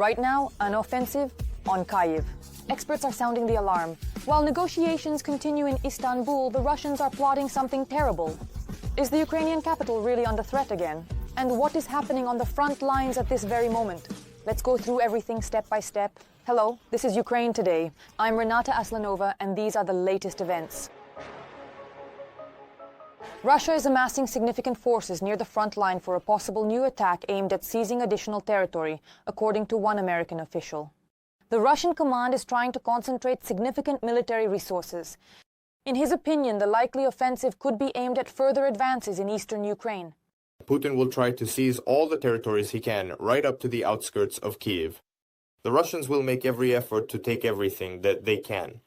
Right now, an offensive on Kyiv. Experts are sounding the alarm. While negotiations continue in Istanbul, the Russians are plotting something terrible. Is the Ukrainian capital really under threat again? And what is happening on the front lines at this very moment? Let's go through everything step by step. Hello, this is Ukraine Today. I'm Renata Aslanova, and these are the latest events. Russia is amassing significant forces near the front line for a possible new attack aimed at seizing additional territory, according to one American official. The Russian command is trying to concentrate significant military resources. In his opinion, the likely offensive could be aimed at further advances in eastern Ukraine. Putin will try to seize all the territories he can, right up to the outskirts of Kyiv. The Russians will make every effort to take everything that they can.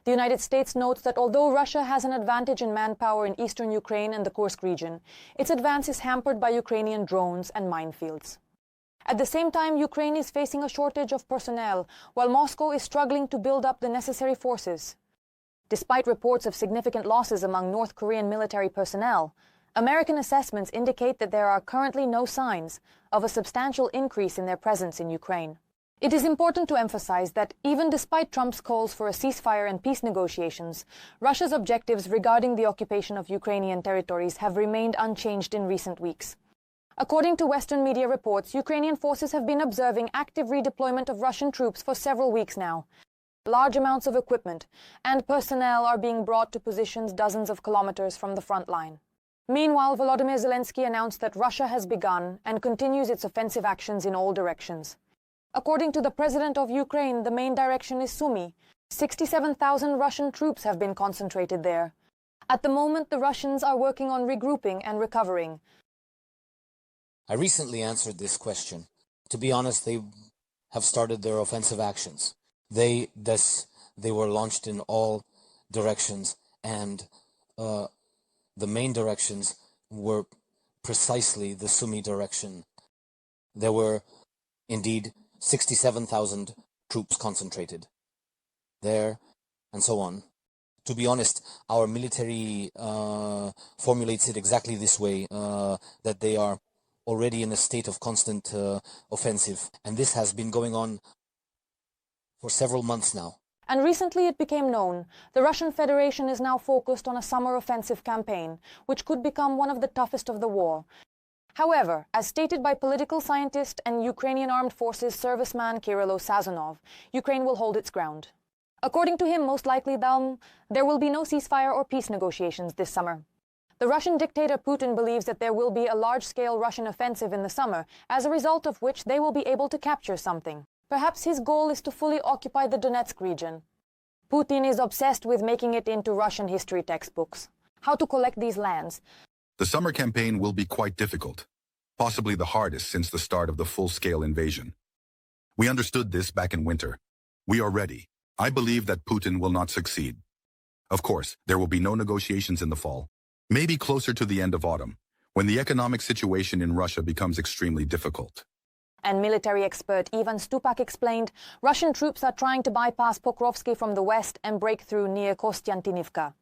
The United States notes that although Russia has an advantage in manpower in eastern Ukraine and the Kursk region, its advance is hampered by Ukrainian drones and minefields. At the same time, Ukraine is facing a shortage of personnel, while Moscow is struggling to build up the necessary forces. Despite reports of significant losses among North Korean military personnel, American assessments indicate that there are currently no signs of a substantial increase in their presence in Ukraine. It is important to emphasize that even despite Trump's calls for a ceasefire and peace negotiations, Russia's objectives regarding the occupation of Ukrainian territories have remained unchanged in recent weeks. According to Western media reports, Ukrainian forces have been observing active redeployment of Russian troops for several weeks now. Large amounts of equipment and personnel are being brought to positions dozens of kilometers from the front line. Meanwhile, Volodymyr Zelensky announced that Russia has begun and continues its offensive actions in all directions. According to the president of Ukraine, the main direction is Sumy. 67,000 Russian troops have been concentrated there. At the moment, the Russians are working on regrouping and recovering. I recently answered this question. To be honest, they have started their offensive actions. They were launched in all directions, and the main directions were precisely the Sumy direction. There were indeed 67,000 troops concentrated there, and so on. To be honest, our military formulates it exactly this way, that they are already in a state of constant offensive, and this has been going on for several months now. And recently it became known the Russian Federation is now focused on a summer offensive campaign, which could become one of the toughest of the war. However, as stated by political scientist and Ukrainian Armed Forces serviceman Kirill Sazonov, Ukraine will hold its ground. According to him, most likely there will be no ceasefire or peace negotiations this summer. The Russian dictator Putin believes that there will be a large-scale Russian offensive in the summer, as a result of which they will be able to capture something. Perhaps his goal is to fully occupy the Donetsk region. Putin is obsessed with making it into Russian history textbooks. How to collect these lands? The summer campaign will be quite difficult, possibly the hardest since the start of the full-scale invasion. We understood this back in winter. We are ready. I believe that Putin will not succeed. Of course, there will be no negotiations in the fall, maybe closer to the end of autumn, when the economic situation in Russia becomes extremely difficult. And military expert Ivan Stupak explained, Russian troops are trying to bypass Pokrovsky from the west and break through near Kostiantinivka.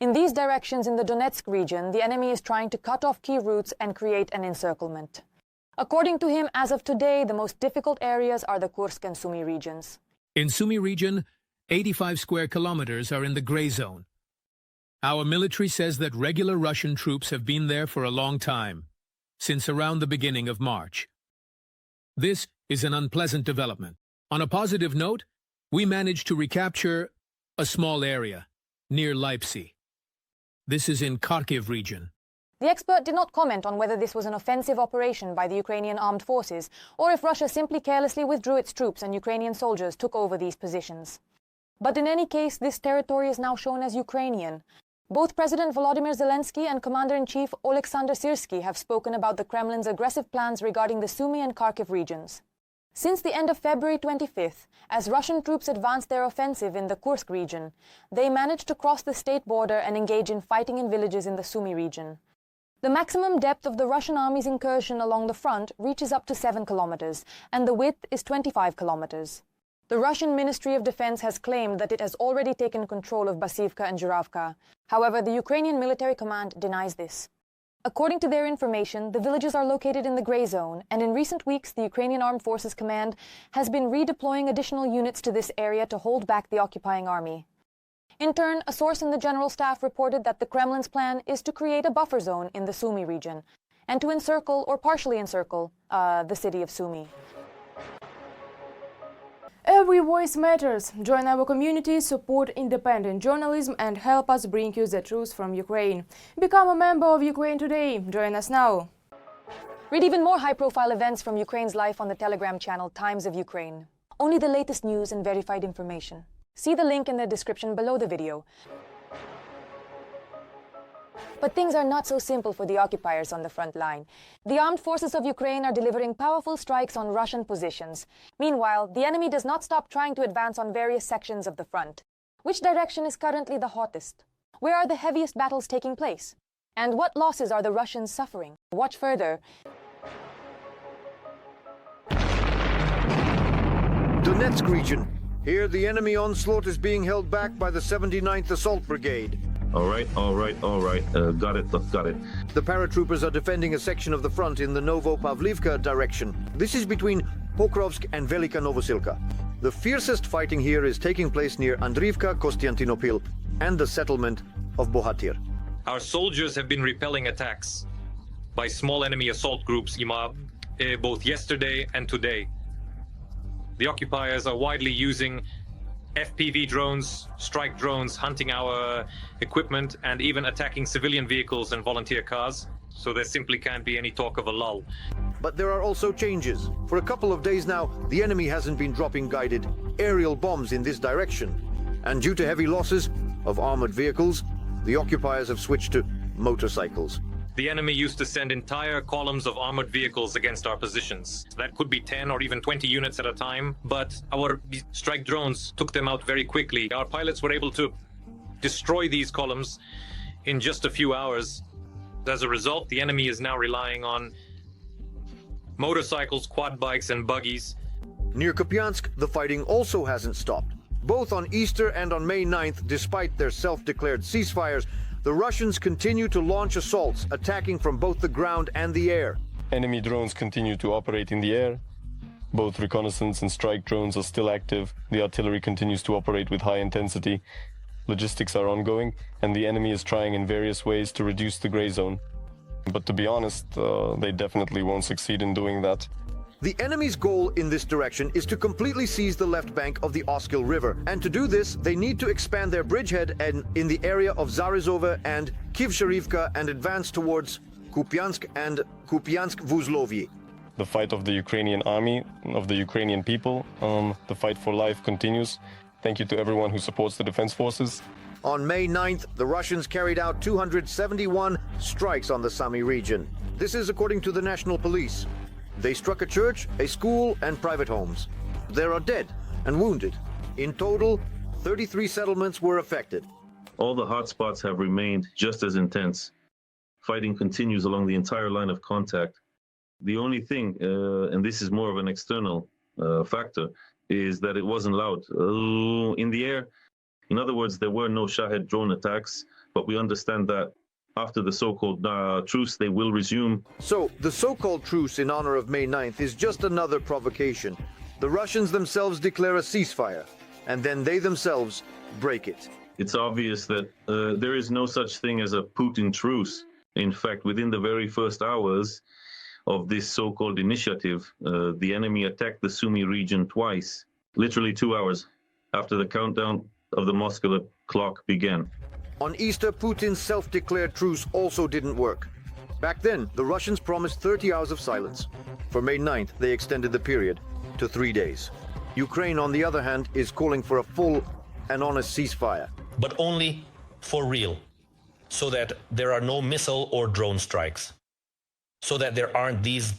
In these directions in the Donetsk region, the enemy is trying to cut off key routes and create an encirclement. According to him, as of today, the most difficult areas are the Kursk and Sumy regions. In Sumy region, 85 square kilometers are in the gray zone. Our military says that regular Russian troops have been there for a long time, since around the beginning of March. This is an unpleasant development. On a positive note, we managed to recapture a small area near Leipzig. This is in Kharkiv region. The expert did not comment on whether this was an offensive operation by the Ukrainian armed forces, or if Russia simply carelessly withdrew its troops and Ukrainian soldiers took over these positions. But in any case, this territory is now shown as Ukrainian. Both President Volodymyr Zelensky and Commander-in-Chief Oleksandr Syrsky have spoken about the Kremlin's aggressive plans regarding the Sumy and Kharkiv regions. Since the end of February 25th, as Russian troops advanced their offensive in the Kursk region, they managed to cross the state border and engage in fighting in villages in the Sumy region. The maximum depth of the Russian army's incursion along the front reaches up to 7 kilometers, and the width is 25 kilometers. The Russian Ministry of Defense has claimed that it has already taken control of Basivka and Zhuravka. However, the Ukrainian military command denies this. According to their information, the villages are located in the gray zone, and in recent weeks, the Ukrainian Armed Forces Command has been redeploying additional units to this area to hold back the occupying army. In turn, a source in the General Staff reported that the Kremlin's plan is to create a buffer zone in the Sumy region and to encircle or partially encircle the city of Sumy. Every voice matters. Join our community, support independent journalism and help us bring you the truth from Ukraine. Become a member of Ukraine Today. Join us now. Read even more high-profile events from Ukraine's life on the Telegram channel Times of Ukraine. Only the latest news and verified information. See the link in the description below the video. But things are not so simple for the occupiers on the front line. The armed forces of Ukraine are delivering powerful strikes on Russian positions. Meanwhile, the enemy does not stop trying to advance on various sections of the front. Which direction is currently the hottest? Where are the heaviest battles taking place? And what losses are the Russians suffering? Watch further. Donetsk region. Here the enemy onslaught is being held back by the 79th Assault Brigade. All right. Got it. The paratroopers are defending a section of the front in the Novo-Pavlivka direction. This is between Pokrovsk and Velika Novosilka. The fiercest fighting here is taking place near Andriivka, Kostiantynopil, and the settlement of Bohatyr. Our soldiers have been repelling attacks by small enemy assault groups, both yesterday and today. The occupiers are widely using FPV drones, strike drones, hunting our equipment, and even attacking civilian vehicles and volunteer cars. So there simply can't be any talk of a lull. But there are also changes. For a couple of days now, the enemy hasn't been dropping guided aerial bombs in this direction. And due to heavy losses of armored vehicles, the occupiers have switched to motorcycles. The enemy used to send entire columns of armored vehicles against our positions. That could be 10 or even 20 units at a time, but our strike drones took them out very quickly. Our pilots were able to destroy these columns in just a few hours. As a result, the enemy is now relying on motorcycles, quad bikes, and buggies. Near Kupiansk, the fighting also hasn't stopped. Both on Easter and on May 9th, despite their self-declared ceasefires, the Russians continue to launch assaults, attacking from both the ground and the air. Enemy drones continue to operate in the air. Both reconnaissance and strike drones are still active. The artillery continues to operate with high intensity. Logistics are ongoing, and the enemy is trying in various ways to reduce the gray zone. But to be honest, they definitely won't succeed in doing that. The enemy's goal in this direction is to completely seize the left bank of the Oskil River. And to do this, they need to expand their bridgehead in the area of Zarizova and Kyiv and advance towards Kupiansk and Kupiansk-Vuzlovyi. The fight of the Ukrainian army, of the Ukrainian people, the fight for life continues. Thank you to everyone who supports the defense forces. On May 9th, the Russians carried out 271 strikes on the Sumy region. This is according to the National Police. They struck a church, a school, and private homes. There are dead and wounded. In total, 33 settlements were affected. All the hotspots have remained just as intense. Fighting continues along the entire line of contact. The only thing, and this is more of an external factor, is that it wasn't loud in the air. In other words, there were no Shahed drone attacks, but we understand that after the so-called truce, they will resume. So, the so-called truce in honor of May 9th is just another provocation. The Russians themselves declare a ceasefire, and then they themselves break it. It's obvious that there is no such thing as a Putin truce. In fact, within the very first hours of this so-called initiative, the enemy attacked the Sumy region twice, literally 2 hours after the countdown of the Moscow clock began. On Easter, Putin's self-declared truce also didn't work. Back then, the Russians promised 30 hours of silence. For May 9th, they extended the period to 3 days. Ukraine, on the other hand, is calling for a full and honest ceasefire. But only for real, so that there are no missile or drone strikes, so that there aren't these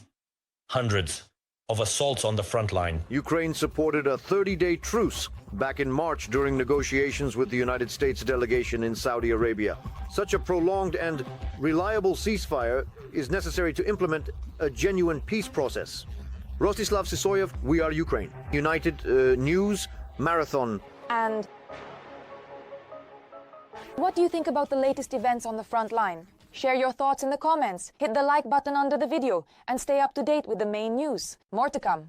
hundreds of assaults on the front line. Ukraine supported a 30-day truce back in March during negotiations with the United States delegation in Saudi Arabia. Such a prolonged and reliable ceasefire is necessary to implement a genuine peace process. Rostislav Sisoyev, We Are Ukraine. United News Marathon. And what do you think about the latest events on the front line? Share your thoughts in the comments, hit the like button under the video, and stay up to date with the main news. More to come.